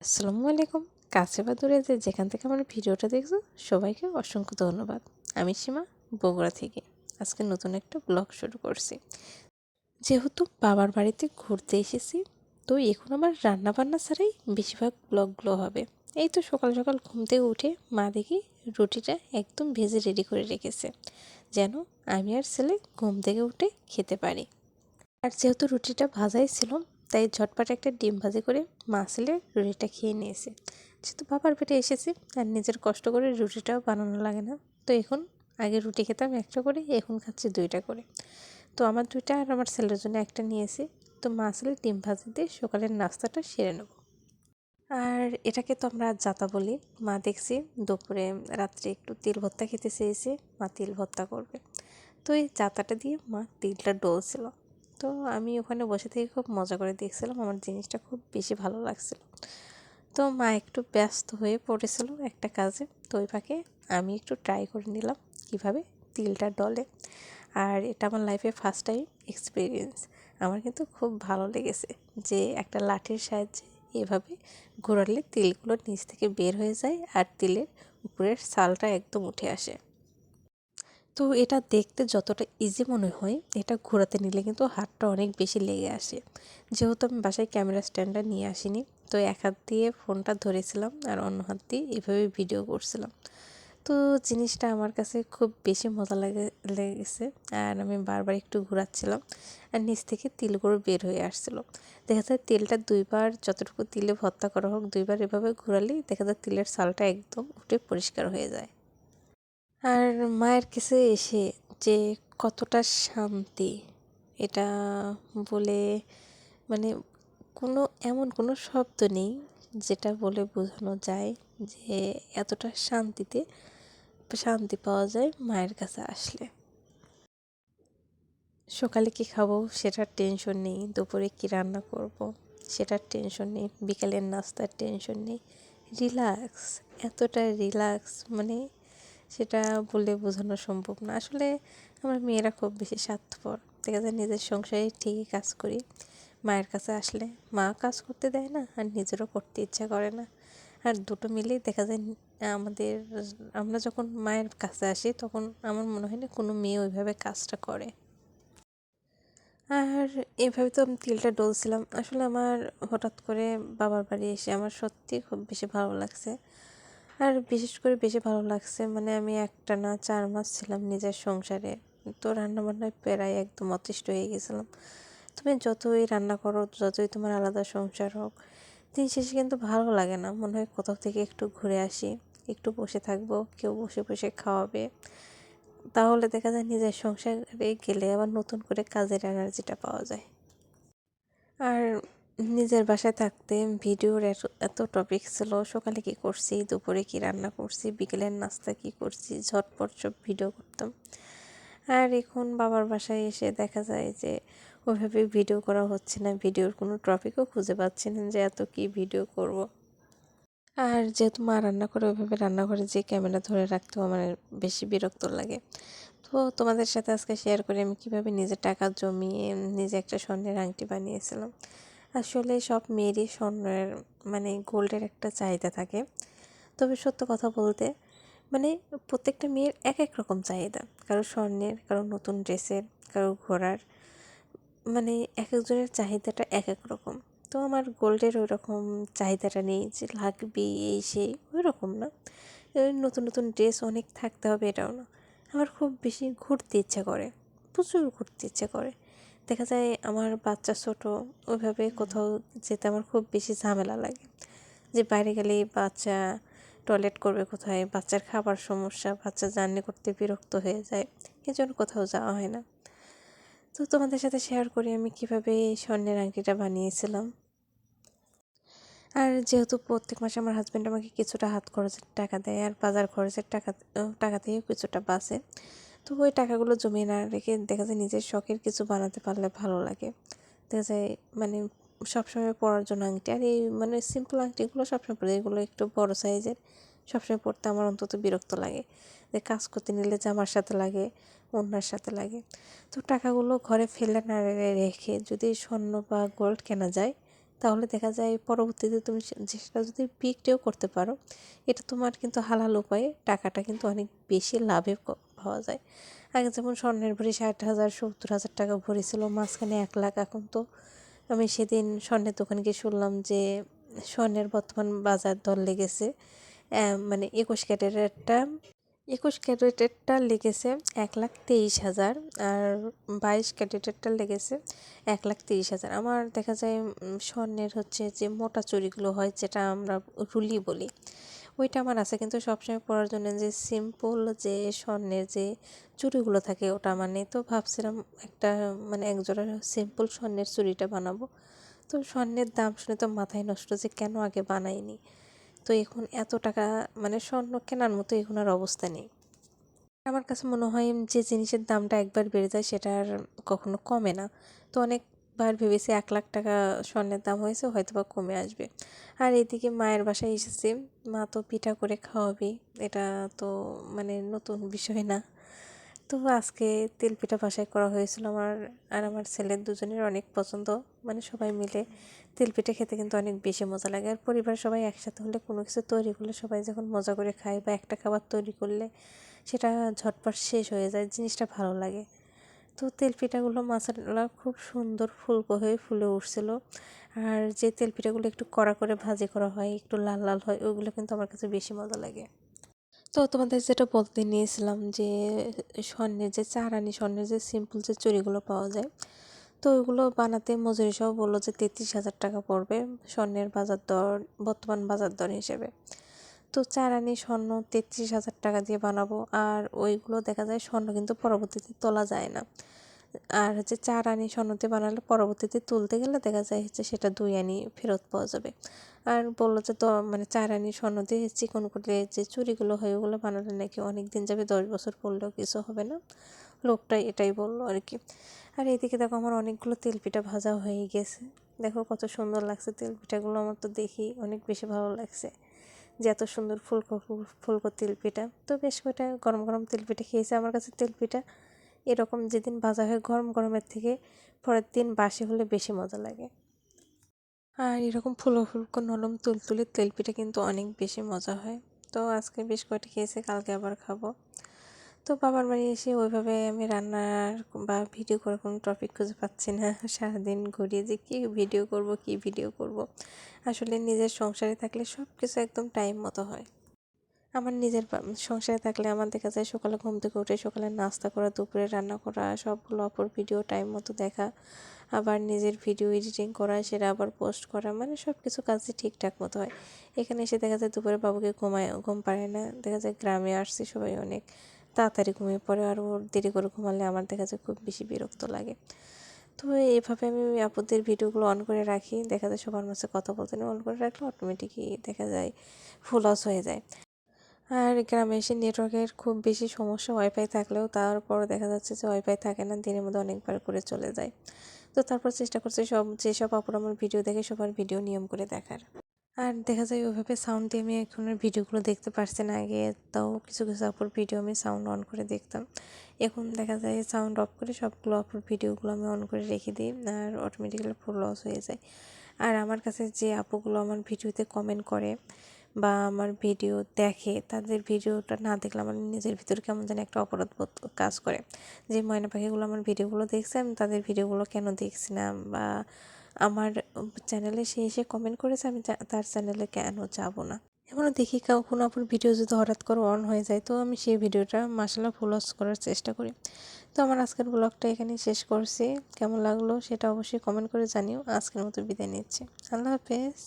আসসালামু আলাইকুম। কাছে বা দূরে যেখান থেকে আমার ভিডিওটা দেখছো সবাইকে অসংখ্য ধন্যবাদ। আমি সীমা, বগুড়া থেকে আজকে নতুন একটা ব্লগ শুরু করছি। যেহেতু বাবার বাড়িতে ঘুরতে এসেছি, তো এখন আমার রান্নাবান্না ছাড়াই বেশিরভাগ ব্লগগুলো হবে। এই তো সকাল সকাল ঘুম থেকে উঠে মা দেখি রুটিটা একদম ভেজে রেডি করে রেখেছে, যেন আমি আর ছেলে ঘুম থেকে উঠে খেতে পারি। আর যেহেতু রুটিটা ভাজাই ছিল, তাই ঝটপট একটা ডিম ভাজি করে মা ছেলে রুটিটা খেয়ে নিয়েছে। যেহেতু বাবার পেটে এসেছি আর নিজের কষ্ট করে রুটিটাও বানানো লাগে না, তো এখন আগে রুটি খেতাম একটা করে, এখন খাচ্ছি দুইটা করে। তো আমার দুইটা আর আমার ছেলের জন্য একটা নিয়েছি। তো মা ছেলে ডিম ভাজি দিয়ে সকালের নাস্তাটা সেরে নেব। আর এটাকে তো আমরা জাতা বলি। মা দেখছি দুপুরে রাত্রে একটু তিল ভর্তা খেতে চেয়েছে, মা তিল ভর্তা করবে। তো এই জাতাটা দিয়ে মা তিলটা ডলছিল। তো আমি ওখানে বসে থেকে খুব মজা করে দেখছিলাম, আমার জিনিসটা খুব বেশি ভালো লাগছিল। তো মা একটু ব্যস্ত হয়ে পড়েছিল একটা কাজে, তো ওই ফাঁকে আমি একটু ট্রাই করে নিলাম কীভাবে তিলটা ডলে। আর এটা আমার লাইফে ফার্স্ট টাইম এক্সপিরিয়েন্স। আমার কিন্তু খুব ভালো লেগেছে যে একটা লাঠির সাহায্যে এভাবে ঘোরালে তিলগুলো নিচ থেকে বের হয়ে যায় আর তিলের উপরের ছালটা একদম উঠে আসে। তো এটা দেখতে যতটা ইজি মনে হয়, এটা ঘোরাতে নিলে কিন্তু হাতটা অনেক বেশি লেগে আসে। যেহেতু আমি বাসায় ক্যামেরা স্ট্যান্ডটা নিয়ে আসিনি, তো এক হাত দিয়ে ফোনটা ধরেছিলাম আর অন্য হাত দিয়ে এভাবে ভিডিও করছিলাম। তো জিনিসটা আমার কাছে খুব বেশি মজা লেগেছে। আর আমি বারবার একটু ঘোরাচ্ছিলাম আর নিচ থেকে তিলগুলো বের হয়ে আসছিলো। দেখা যায় তেলটা দুইবার, যতটুকু তিলে ভর্তা করা হোক, দুইবার এভাবে ঘোরালেই দেখা যায় তিলের ছালটা একদম উঠে পরিষ্কার হয়ে যায়। আর মায়ের কাছে এসে যে কতটা শান্তি, এটা বলে মানে এমন কোনো শব্দ নেই যেটা বলে বোঝানো যায় যে এতটা শান্তি পাওয়া যায় মায়ের কাছে আসলে। সকালে কি খাবো সেটার টেনশন নেই, দুপুরে কি রান্না করব সেটার টেনশন নেই, বিকেলের নাস্তার টেনশন নেই। রিল্যাক্স, এতটা রিল্যাক্স সেটা বলে বোঝানো সম্ভব না আসলে। আমার মেয়েরা খুব বেশি স্বার্থপর, দেখা যায় নিজের সংসারে ঠিকই কাজ করি, মায়ের কাছে আসলে মা কাজ করতে দেয় না আর নিজেরও করতে ইচ্ছা করে না। আর দুটো মিলেই দেখা যায় আমাদের, আমরা যখন মায়ের কাছে আসি তখন আমার মনে হয় না কোনো মেয়ে ওইভাবে কাজটা করে। আর এভাবে তো আমি তিলটা ডলছিলাম। আসলে আমার হঠাৎ করে বাবার বাড়ি এসে আমার সত্যিই খুব বেশি ভালো লাগছে। আর বিশেষ করে বেশি ভালো লাগছে আমি একটানা 4 মাস ছিলাম নিজের সংসারে। তো রান্নাবান্নায় প্রায় একদম অতিষ্ঠ হয়ে গেছিলাম। তুমি যতই রান্না করো, যতই তোমার আলাদা সংসার হোক, দিন শেষে কিন্তু ভালো লাগে না। মনে হয় কোথাও থেকে একটু ঘুরে আসি, একটু বসে থাকবো, কেউ বসে বসে খাওয়াবে। তাহলে দেখা যায় নিজের সংসারে গেলে আবার নতুন করে কাজের এনার্জিটা পাওয়া যায়। আর নিজের বাসায় থাকতে ভিডিওর এত এত টপিক ছিল, সকালে কী করছি, দুপুরে কী রান্না করছি, বিকেলের নাস্তা কী করছি, ঝটপট সব ভিডিও করতাম। আর এখন বাবার বাসায় এসে দেখা যায় যে ওইভাবে ভিডিও করা হচ্ছে না, ভিডিওর কোনো টপিকও খুঁজে পাচ্ছি না যে এত কী ভিডিও করব। আর যেহেতু মা রান্না করে, ওইভাবে রান্নাঘরে যে ক্যামেরা ধরে রাখতেও আমার বেশি বিরক্ত লাগে। তো তোমাদের সাথে আজকে শেয়ার করি আমি কীভাবে নিজের টাকা জমিয়ে নিজে একটা স্বর্ণের আংটি বানিয়েছিলাম। আসলে সব মেয়েরই স্বর্ণের গোল্ডের একটা চাহিদা থাকে। তবে সত্য কথা বলতে মানে প্রত্যেকটা মেয়ের এক এক রকম চাহিদা, কারো স্বর্ণের, কারো নতুন ড্রেসের, কারো ঘোরার, এক একজনের চাহিদাটা এক এক রকম। তো আমার গোল্ডের ওই রকম চাহিদাটা নেই যে লাগবে এই সেই, ওই রকম না। নতুন নতুন ড্রেস অনেক থাকতে হবে এটাও না। আমার খুব বেশি ঘুরতে ইচ্ছা করে, প্রচুর ঘুরতে ইচ্ছা করে। দেখা যায় আমার বাচ্চা ছোট, ওইভাবে কোথাও যেতে আমার খুব বেশি ঝামেলা লাগে যে বাইরে গেলেই বাচ্চা টয়লেট করবে কোথায়, বাচ্চার খাবার সমস্যা, বাচ্চা জার্নি করতে বিরক্ত হয়ে যায়, এজন্য কোথাও যাওয়া হয় না। তো তোমাদের সাথে শেয়ার করি আমি কীভাবে স্বর্ণের আংটিটা বানিয়েছিলাম। আর যেহেতু প্রত্যেক মাসে আমার হাজব্যান্ড আমাকে কিছুটা হাত খরচের টাকা দেয় আর বাজার খরচের টাকা থেকেও কিছুটা বাঁচে, তো ওই টাকাগুলো জমিয়ে না রেখে দেখা যায় নিজের শখের কিছু বানাতে পারলে ভালো লাগে। দেখা যায় সবসময় পরার জন্য আংটি, আর এই সিম্পল আংটিগুলো সবসময় পরে, এগুলো একটু বড় সাইজের, সবসময় পরতে আমার অন্তত বিরক্ত লাগে। যে কাজ করতে নিলে জামার সাথে লাগে, ওড়নার সাথে লাগে। তো টাকাগুলো ঘরে ফেলে না রেখে যদি স্বর্ণ বা গোল্ড কেনা যায়, তাহলে দেখা যায় পরবর্তীতে তুমি সেটা যদি বিক্রিও করতে পারো, এটা তোমার কিন্তু হালাল উপায়ে টাকাটা কিন্তু অনেক বেশি লাভে পাওয়া যায়। আগে যেমন স্বর্ণের ভরি 60,000 70,000 টাকা ভরি ছিল, মাঝখানে 1 লাখ। এখন তো আমি সেদিন স্বর্ণের দোকানে গিয়ে শুনলাম যে স্বর্ণের বর্তমান বাজার দর লেগেছে মানে 21 ক্যারেটেরটা লেগেছে 1,23,000, আর 22 ক্যারেটেরটা লেগেছে 1,30,000। আমার দেখা যায় স্বর্ণের হচ্ছে যে মোটা চুড়িগুলো হয়, যেটা আমরা রুলি বলি, ওইটা আমার আছে। কিন্তু সবসময় পরার জন্য যে সিম্পল যে স্বর্ণের যে চুড়িগুলো থাকে ওটা মানে, তো ভাবছিলাম একটা মানে একজোড়া সিম্পল স্বর্ণের চুড়িটা বানাবো। তো স্বর্ণের দাম শুনে তো মাথায় নষ্ট যে কেন আগে বানাইনি। তো এখন এত টাকা মানে স্বর্ণ কেনার মতো এখন আর অবস্থা নেই। আমার কাছে মনে হয় যে জিনিসের দামটা একবার বেড়ে যায় সেটা আর কখনো কমে না। তো অনেকবার ভেবেছি 1 লাখ টাকা স্বর্ণের দাম হয়েছে, হয়তো বা কমে আসবে। আর এদিকে মায়ের বাসায় এসেছি, মা তো পিঠা করে খাওয়াবে, এটা তো মানে নতুন বিষয় না। তো আজকে তেলপিঠা বাসায় করা হয়েছিল আমার আর আমার ছেলের দুজনের অনেক পছন্দ। মানে সবাই মিলে তেলপিঠা খেতে কিন্তু অনেক বেশি মজা লাগে। আর পরিবারের সবাই একসাথে হলে কোনো কিছু তৈরি করলে সবাই যখন মজা করে খায় বা একটা খাবার তৈরি করলে সেটা ঝটপট শেষ হয়ে যায়, জিনিসটা ভালো লাগে। তো তেলপিঠাগুলো মাশাআল্লাহ খুব সুন্দর ফুলকো হয়ে ফুলে উঠছিল। আর যে তেলপিঠাগুলো একটু কড়া করে ভাজি করা হয়, একটু লাল লাল হয়, ওইগুলো কিন্তু আমার কাছে বেশি মজা লাগে। তো তোমাদের যেটা বলতে নিয়েছিলাম যে স্বর্ণের যে চারানি স্বর্ণের যে সিম্পল যে চুড়িগুলো পাওয়া যায়, তো ওইগুলো বানাতে মজুরি সহ বললো যে 33,000 টাকা পড়বে স্বর্ণের বাজার দর, বর্তমান বাজার দর হিসেবে। তো চারানি স্বর্ণ 33,000 টাকা দিয়ে বানাবো। আর ওইগুলো দেখা যায় স্বর্ণ কিন্তু পরবর্তীতে তোলা যায় না। আর হচ্ছে 4 আনি স্বর্ণতে বানালে পরবর্তীতে তুলতে গেলে দেখা যায় হচ্ছে সেটা 2 আনি ফেরত পাওয়া যাবে। আর বললো যে তো মানে 4 আনি স্বর্ণ দিয়ে চিকন করে যে চুড়িগুলো হয় ওগুলো বানালে নাকি অনেক দিন যাবে, 10 বছর পরলেও কিছু হবে না। লোকটাই এটাই বললো আর কি। আর এইদিকে দেখো আমার অনেকগুলো তেলপিঠা ভাজা হয়ে গেছে। দেখো কত সুন্দর লাগছে তেলপিঠাগুলো, আমার তো দেখি অনেক বেশি ভালো লাগছে যে এত সুন্দর ফুলকো ফুলকো তেলপিঠা। তো বেশ কয়টা গরম গরম তেলপিঠা খেয়েছে। আমার কাছে তেলপিঠা এরকম যেদিন ভাজা হয় গরম গরমের থেকে পরের দিন বাসি হলে বেশি মজা লাগে। আর এরকম ফুলো ফুলকো নরম তুলতুলে তেলপিঠা কিন্তু অনেক বেশি মজা হয়। তো আজকে বেশ কয়টা খেয়েছে, কালকে আবার খাবো। তো বাবার বাড়ি এসে ওইভাবে আমি রান্নার বা ভিডিও করার কোনো টপিক খুঁজে পাচ্ছি না। সারাদিন ঘুরিয়ে যে কী ভিডিও করব। আসলে নিজের সংসারে থাকলে সব কিছু একদম টাইম মতো হয়। আমার নিজের সংসারে থাকলে আমার দেখা যায় সকালে ঘুম থেকে উঠে সকালে নাস্তা করা, দুপুরে রান্না করা, সবগুলো অপর ভিডিও টাইম মতো দেখা, আবার নিজের ভিডিও এডিটিং করা, সেটা আবার পোস্ট করা, মানে সব কিছু কাজই ঠিকঠাক মতো হয়। এখানে এসে দেখা যায় দুপুরে বাবুকে ঘুম পাড়ে না, দেখা যায় গ্রামে আসছি সবাই অনেক তাড়াতাড়ি ঘুমিয়ে পড়ে, আর ওর দেরি করে ঘুমালে আমার দেখা যায় খুব বেশি বিরক্ত লাগে। তো এইভাবে আমি আপুদের ভিডিওগুলো অন করে রাখি, দেখা যায় সবার মাঝে কথা বলতে নিয়ে অন করে রাখলে অটোমেটিকই দেখা যায় ফুল লস হয়ে যায়। আর গ্রামে এসে নেটওয়ার্কের খুব বেশি সমস্যা, ওয়াইফাই থাকলেও তারপর দেখা যাচ্ছে যে ওয়াইফাই থাকে না, দিনের মধ্যে অনেকবার করে চলে যায়। তো তারপর চেষ্টা করছি যেসব আপুরা আমার ভিডিও দেখে সবার ভিডিও নিয়ম করে দেখার। আর দেখা যায় ওইভাবে সাউন্ড দিয়ে আমি এখন আর ভিডিওগুলো দেখতে পারছি না। আগে তাও কিছু কিছু আপুর ভিডিও আমি সাউন্ড অন করে দেখতাম, এখন দেখা যায় সাউন্ড অফ করে সবগুলো আপুর ভিডিওগুলো আমি অন করে রেখে দিই, আর অটোমেটিক্যালি ফুল লস হয়ে যায়। আর আমার কাছে যে আপুগুলো আমার ভিডিওতে কমেন্ট করে বা আমার ভিডিও দেখে, তাদের ভিডিওটা না দেখলে আমার নিজের ভিতরে কেমন যেন একটা অপরাধবোধ কাজ করে, যে ময়না পাখিগুলো আমার ভিডিওগুলো দেখছে, আমি তাদের ভিডিওগুলো কেন দেখছি না, বা আমার চ্যানেলে সে এসে কমেন্ট করেছে আমি তার চ্যানেলে কেন যাব না। এমনও দেখি কোনো আপুর ভিডিও যদি হঠাৎ করে অন হয়ে যায়, তো আমি সেই ভিডিওটা মাসাল্লাহ ফুল ওয়াচ করার চেষ্টা করি। তো আমার আজকের ব্লগটা এখানেই শেষ করছি। কেমন লাগলো সেটা অবশ্যই কমেন্ট করে জানিও। আজকের মতো বিদায় নিচ্ছি। আল্লাহ হাফেজ।